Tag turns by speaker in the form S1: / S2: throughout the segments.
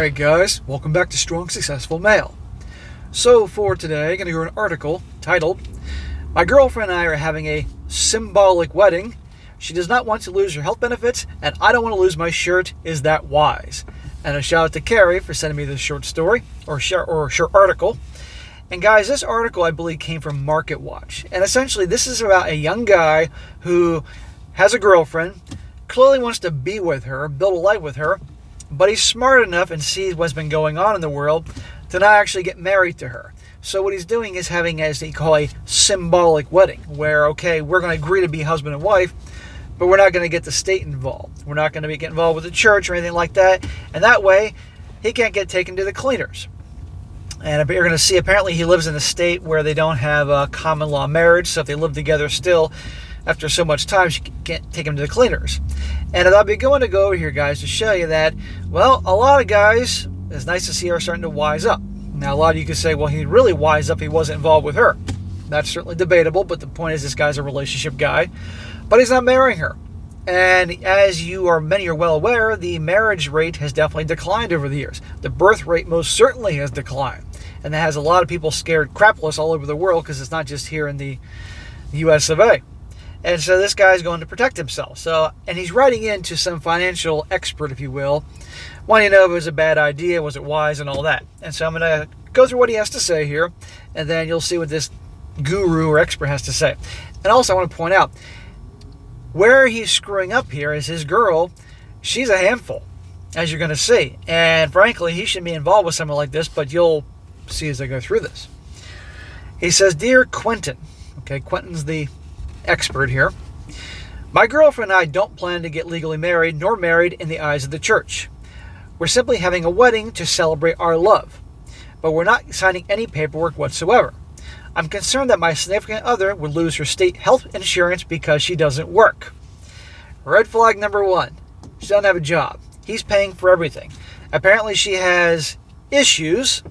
S1: Alright guys, welcome back to Strong Successful Male. So for today, I'm going to go over an article titled, My girlfriend and I are having a symbolic wedding. She does not want to lose her health benefits, and I don't want to lose my shirt. Is that wise? And a shout out to Carrie for sending me this short story, or short article. And guys, this article I believe came from Market Watch. And essentially this is about a young guy who has a girlfriend, clearly wants to be with her, build a life with her, but he's smart enough and sees what's been going on in the world to not actually get married to her. So what he's doing is having, as they call, a symbolic wedding, where, okay, we're going to agree to be husband and wife, but we're not going to get the state involved. We're not going to get involved with the church or anything like that. And that way, he can't get taken to the cleaners. And you're going to see, apparently he lives in a state where they don't have a common law marriage, so if they live together still, after so much time, she can't take him to the cleaners. And I'll be going to go over here, guys, to show you that, well, a lot of guys, it's nice to see, are starting to wise up. Now, a lot of you could say, well, he'd really wise up if he wasn't involved with her. That's certainly debatable, but the point is this guy's a relationship guy, but he's not marrying her. And as many are well aware, the marriage rate has definitely declined over the years. The birth rate most certainly has declined. And that has a lot of people scared crapless all over the world, because it's not just here in the US of A. And so this guy's going to protect himself. And he's writing into some financial expert, if you will, wanting to know if it was a bad idea, was it wise, and all that. And so I'm going to go through what he has to say here, and then you'll see what this guru or expert has to say. And also I want to point out, where he's screwing up here is his girl. She's a handful, as you're going to see. And frankly, he shouldn't be involved with something like this, but you'll see as I go through this. He says, Dear Quentin, okay, Quentin's the expert here. My girlfriend and I don't plan to get legally married, nor married in the eyes of the church. We're simply having a wedding to celebrate our love, but we're not signing any paperwork whatsoever. I'm concerned that my significant other would lose her state health insurance because she doesn't work. Red flag number one, she doesn't have a job. He's paying for everything. Apparently she has issues,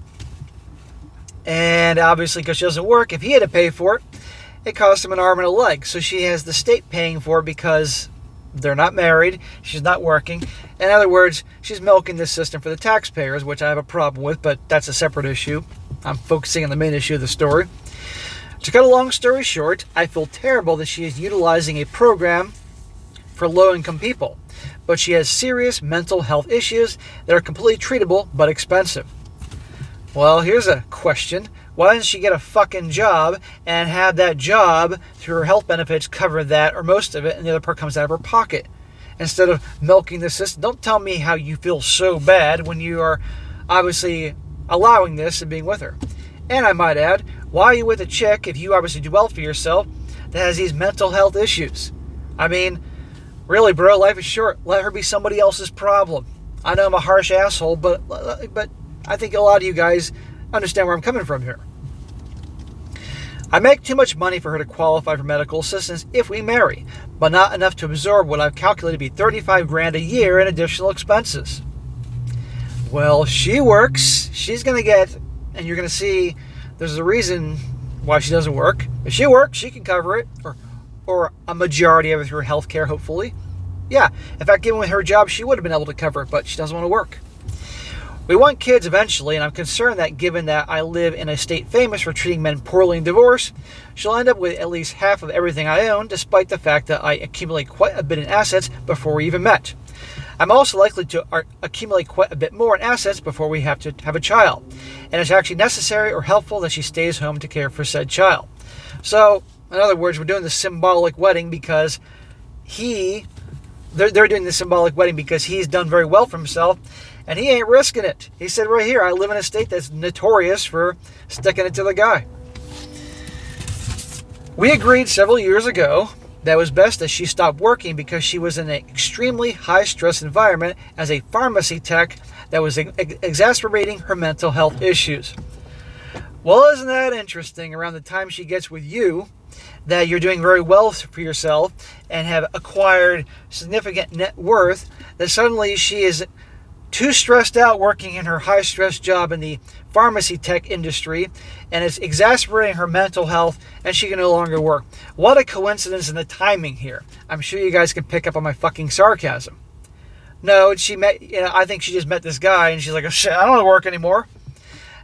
S1: and obviously because she doesn't work, if he had to pay for it, it cost him an arm and a leg. So she has the state paying for it because they're not married. She's not working. In other words, she's milking the system for the taxpayers, which I have a problem with, but that's a separate issue. I'm focusing on the main issue of the story. To cut a long story short, I feel terrible that she is utilizing a program for low-income people, but she has serious mental health issues that are completely treatable but expensive. Well, here's a question. Why doesn't she get a fucking job and have that job through her health benefits cover that or most of it, and the other part comes out of her pocket instead of milking the system? Don't tell me how you feel so bad when you are obviously allowing this and being with her. And I might add, why are you with a chick, if you obviously do well for yourself, that has these mental health issues? I mean, really, bro, life is short. Let her be somebody else's problem. I know I'm a harsh asshole, but I think a lot of you guys understand where I'm coming from here. I make too much money for her to qualify for medical assistance if we marry, but not enough to absorb what I've calculated to be $35,000 a year in additional expenses. Well, she works. She's going to get, and you're going to see there's a reason why she doesn't work. If she works, she can cover it, or a majority of it through health care, hopefully. Yeah, in fact, given with her job, she would have been able to cover it, but she doesn't want to work. We want kids eventually, and I'm concerned that given that I live in a state famous for treating men poorly in divorce, she'll end up with at least half of everything I own, despite the fact that I accumulate quite a bit in assets before we even met. I'm also likely to accumulate quite a bit more in assets before we have to have a child, and it's actually necessary or helpful that she stays home to care for said child. So, in other words, we're doing the symbolic wedding because they're doing the symbolic wedding because he's done very well for himself, and he ain't risking it. He said right here, I live in a state that's notorious for sticking it to the guy. We agreed several years ago that it was best that she stop working because she was in an extremely high-stress environment as a pharmacy tech that was exacerbating her mental health issues. Well, isn't that interesting? Around the time she gets with you, that you're doing very well for yourself and have acquired significant net worth, that suddenly she is too stressed out working in her high-stress job in the pharmacy tech industry, and it's exacerbating her mental health, and she can no longer work. What a coincidence in the timing here. I'm sure you guys can pick up on my fucking sarcasm. No, she met, I think she just met this guy and she's like, oh shit, I don't want to work anymore.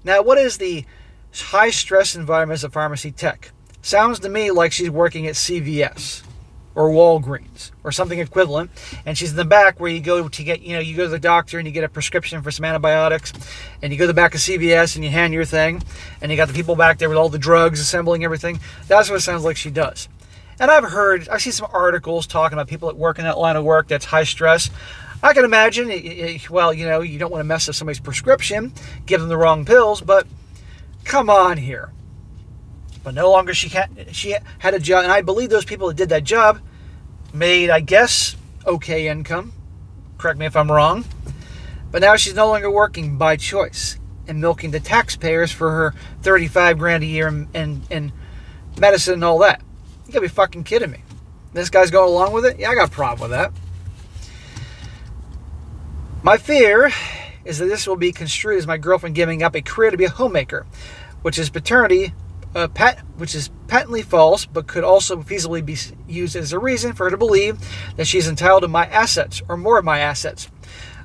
S1: Now, what is the high stress environment as a pharmacy tech? Sounds to me like she's working at CVS or Walgreens or something equivalent, and she's in the back where you go to get, you go to the doctor and you get a prescription for some antibiotics, and you go to the back of CVS and you hand your thing, and you got the people back there with all the drugs assembling everything. That's what it sounds like she does. And I've seen some articles talking about people that work in that line of work that's high stress. I can imagine, well, you don't want to mess up somebody's prescription, give them the wrong pills, but come on here. But no longer she had a job, and I believe those people that did that job made, I guess, okay income. Correct me if I'm wrong. But now she's no longer working by choice and milking the taxpayers for her $35,000 a year in medicine and all that. You gotta be fucking kidding me. This guy's going along with it? Yeah, I got a problem with that. My fear is that this will be construed as my girlfriend giving up a career to be a homemaker, which is patently false, but could also feasibly be used as a reason for her to believe that she's entitled to my assets or more of my assets.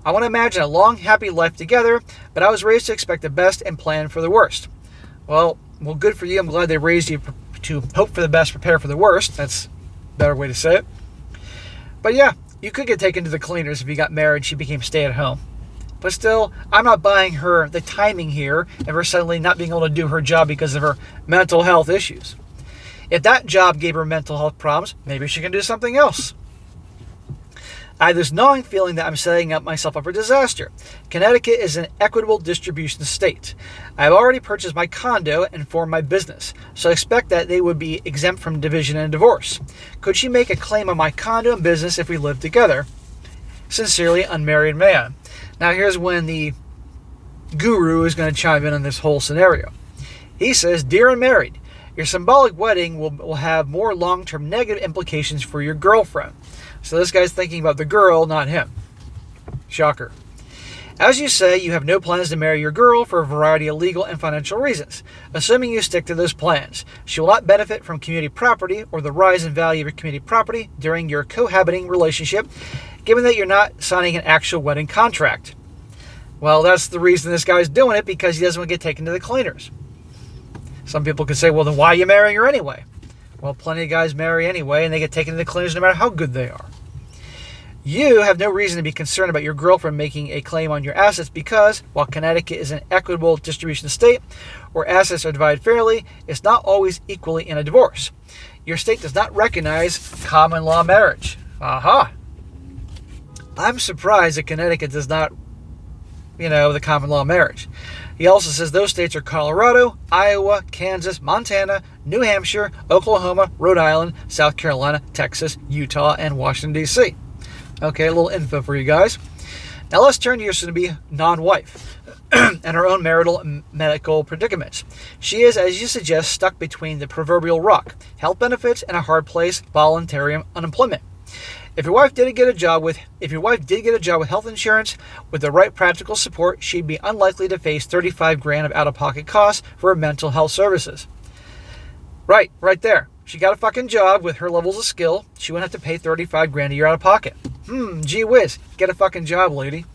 S1: I want to imagine a long, happy life together, but I was raised to expect the best and plan for the worst. Well, good for you. I'm glad they raised you to hope for the best, prepare for the worst. That's a better way to say it. But yeah, you could get taken to the cleaners if you got married and she became stay-at-home. But still, I'm not buying her the timing here of her suddenly not being able to do her job because of her mental health issues. If that job gave her mental health problems, maybe she can do something else. I have this gnawing feeling that I'm setting myself up for disaster. Connecticut is an equitable distribution state. I have already purchased my condo and formed my business, so I expect that they would be exempt from division and divorce. Could she make a claim on my condo and business if we lived together? Sincerely, unmarried man. Now here's when the guru is going to chime in on this whole scenario. He says, Dear unmarried, your symbolic wedding will have more long-term negative implications for your girlfriend. So this guy's thinking about the girl, not him. Shocker. As you say, you have no plans to marry your girl for a variety of legal and financial reasons. Assuming you stick to those plans, she will not benefit from community property or the rise in value of your community property during your cohabiting relationship, given that you're not signing an actual wedding contract. Well, that's the reason this guy's doing it, because he doesn't want to get taken to the cleaners. Some people could say, well, then why are you marrying her anyway? Well, plenty of guys marry anyway, and they get taken to the cleaners no matter how good they are. You have no reason to be concerned about your girlfriend making a claim on your assets because, while Connecticut is an equitable distribution state where assets are divided fairly, it's not always equally in a divorce. Your state does not recognize common law marriage. Aha! I'm surprised that Connecticut does not, the common law marriage. He also says those states are Colorado, Iowa, Kansas, Montana, New Hampshire, Oklahoma, Rhode Island, South Carolina, Texas, Utah, and Washington, D.C. Okay, a little info for you guys. Now let's turn to your soon-to-be non-wife and her own marital and medical predicaments. She is, as you suggest, stuck between the proverbial rock, health benefits, and a hard place, voluntary unemployment. If your wife did get a job with health insurance with the right practical support, she'd be unlikely to face $35,000 of out-of-pocket costs for her mental health services. Right there. She got a fucking job with her levels of skill. She wouldn't have to pay $35,000 a year out of pocket. Gee whiz. Get a fucking job, lady.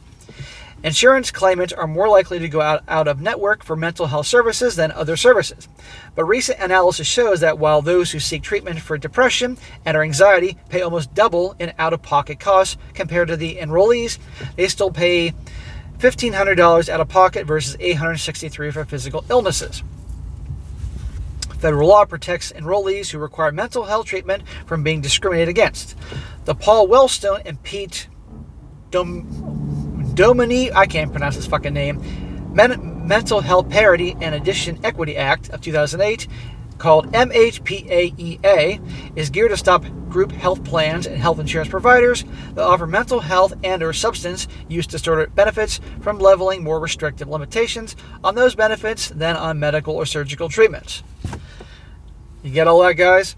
S1: Insurance claimants are more likely to go out of network for mental health services than other services. But recent analysis shows that while those who seek treatment for depression and or anxiety pay almost double in out-of-pocket costs compared to the enrollees, they still pay $1,500 out of pocket versus $863 for physical illnesses. Federal law protects enrollees who require mental health treatment from being discriminated against. The Paul Wellstone and Pete Domini, I can't pronounce his fucking name, Mental Health Parity and Addition Equity Act of 2008, called MHPAEA, is geared to stop group health plans and health insurance providers that offer mental health and or substance use disorder benefits from leveling more restrictive limitations on those benefits than on medical or surgical treatments. You get all that, guys?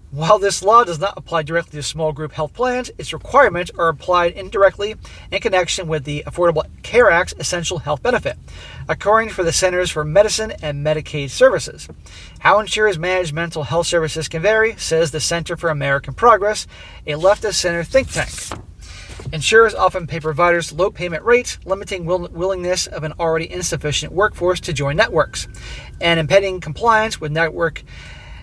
S1: While this law does not apply directly to small group health plans, its requirements are applied indirectly in connection with the Affordable Care Act's essential health benefit, according for the Centers for Medicine and Medicaid Services. How insurers manage mental health services can vary, says the Center for American Progress, a leftist center think tank. Insurers often pay providers low payment rates, limiting willingness of an already insufficient workforce to join networks, and impeding compliance with network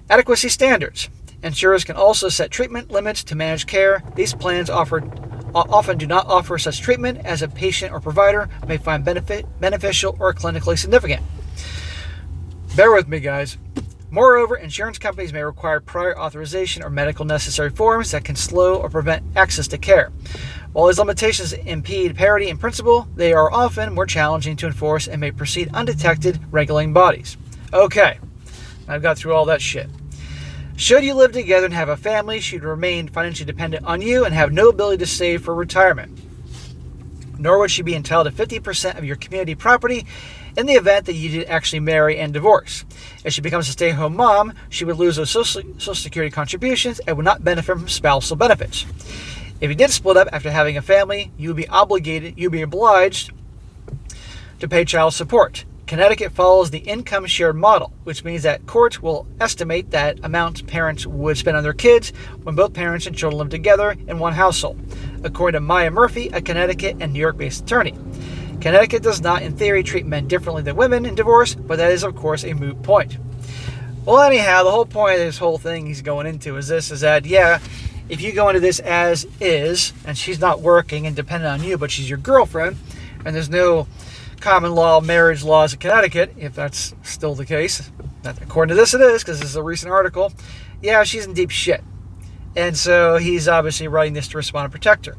S1: adequacy standards. Insurers can also set treatment limits to manage care. These plans often do not offer such treatment as a patient or provider may find beneficial or clinically significant. Bear with me, guys. Moreover, insurance companies may require prior authorization or medical necessary forms that can slow or prevent access to care. While these limitations impede parity in principle, they are often more challenging to enforce and may proceed undetected regulating bodies. Okay, I've got through all that shit. Should you live together and have a family, she would remain financially dependent on you and have no ability to save for retirement. Nor would she be entitled to 50% of your community property in the event that you did actually marry and divorce. If she becomes a stay-at-home mom, she would lose those Social Security contributions and would not benefit from spousal benefits. If you did split up after having a family, you'd be obliged to pay child support. Connecticut follows the income shared model, which means that courts will estimate that amount parents would spend on their kids when both parents and children live together in one household, according to Maya Murphy, a Connecticut and New York-based attorney. Connecticut does not, in theory, treat men differently than women in divorce, but that is, of course, a moot point. Well, anyhow, the whole point of this whole thing he's going into is that, yeah, if you go into this as is, and she's not working and dependent on you, but she's your girlfriend, and there's no common law marriage laws in Connecticut, if that's still the case, according to this it is, because this is a recent article, yeah, she's in deep shit. And so he's obviously writing this to respond and protect her.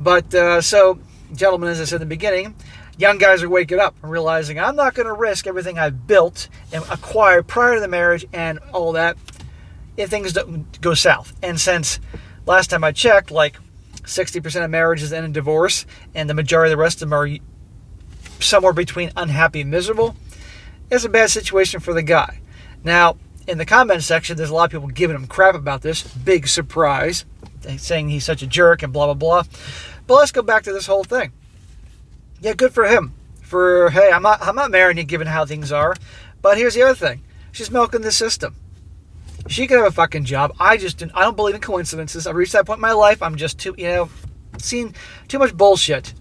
S1: But, so, gentlemen, as I said in the beginning, young guys are waking up and realizing I'm not going to risk everything I've built and acquired prior to the marriage and all that if things don't go south. And since last time I checked, like 60% of marriages end in divorce, and the majority of the rest of them are somewhere between unhappy and miserable, it's a bad situation for the guy. Now, in the comment section, there's a lot of people giving him crap about this. Big surprise. Saying he's such a jerk and blah, blah, blah. But let's go back to this whole thing. Yeah, good for him. Hey, I'm not marrying you given how things are. But here's the other thing. She's milking the system. She could have a fucking job. I don't believe in coincidences. I've reached that point in my life. I'm just seen too much bullshit.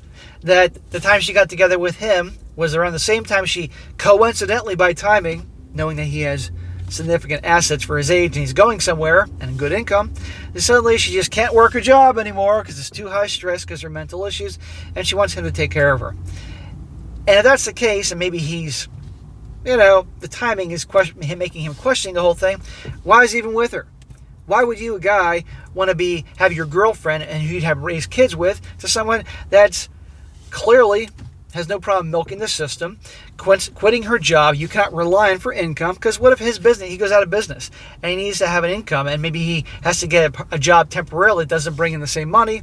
S1: That the time she got together with him was around the same time she coincidentally, by timing, knowing that he has significant assets for his age and he's going somewhere and good income, then suddenly she just can't work her job anymore because it's too high stress because of her mental issues, and she wants him to take care of her. And if that's the case, and maybe he's, the timing is making him questioning the whole thing, why is he even with her? Why would you, a guy, want to have your girlfriend and who you'd have raised kids with to someone that's clearly has no problem milking the system, quitting her job? You cannot rely on for income, because what if he goes out of business and he needs to have an income, and maybe he has to get a job temporarily that doesn't bring in the same money?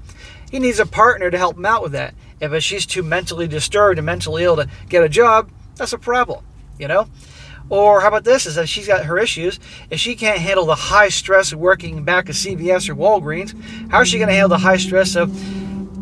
S1: He needs a partner to help him out with that. If she's too mentally disturbed and mentally ill to get a job, that's a problem, Or how about this, is that she's got her issues. If she can't handle the high stress of working back at CVS or Walgreens, how is she going to handle the high stress of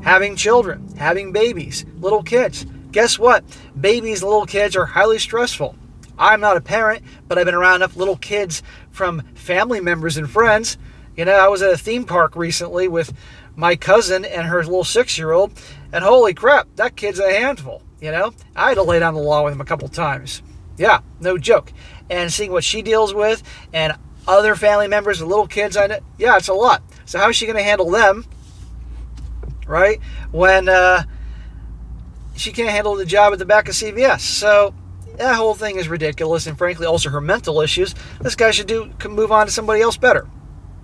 S1: having children, having babies, little kids? Guess what? Babies and little kids are highly stressful. I'm not a parent, but I've been around enough little kids from family members and friends. I was at a theme park recently with my cousin and her little 6-year-old, and holy crap, that kid's a handful. I had to lay down the law with him a couple times. Yeah, no joke. And seeing what she deals with and other family members with little kids, yeah, it's a lot. So how is she going to handle them, right, when she can't handle the job at the back of CVS? So that whole thing is ridiculous, and frankly also her mental issues. This guy can move on to somebody else better.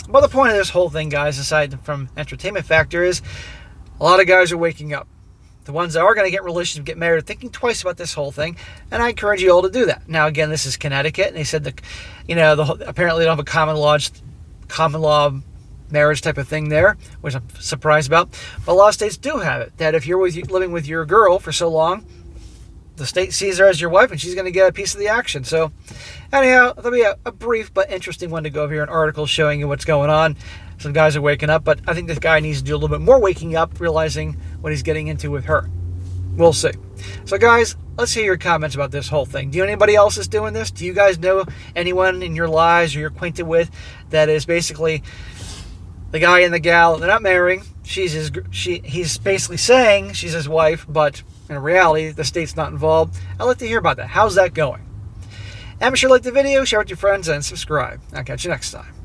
S1: But the point of this whole thing, guys, aside from entertainment factor, is a lot of guys are waking up. The ones that are going to get relationships, get married, are thinking twice about this whole thing, and I encourage you all to do that. Now, again, this is Connecticut, and they said that, apparently they don't have a common law marriage type of thing there, which I'm surprised about. But a lot of states do have it, that if you're living with your girl for so long, the state sees her as your wife, and she's going to get a piece of the action. So, anyhow, that'll be a brief but interesting one to go over here, an article showing you what's going on. Some guys are waking up, but I think this guy needs to do a little bit more waking up, realizing what he's getting into with her. We'll see. So, guys, let's hear your comments about this whole thing. Do you know anybody else that's doing this? Do you guys know anyone in your lives or you're acquainted with that is basically the guy and the gal, they're not marrying, he's basically saying she's his wife, but in reality, the state's not involved. I'd like to hear about that. How's that going? And be sure to like the video, share it with your friends, and subscribe. I'll catch you next time.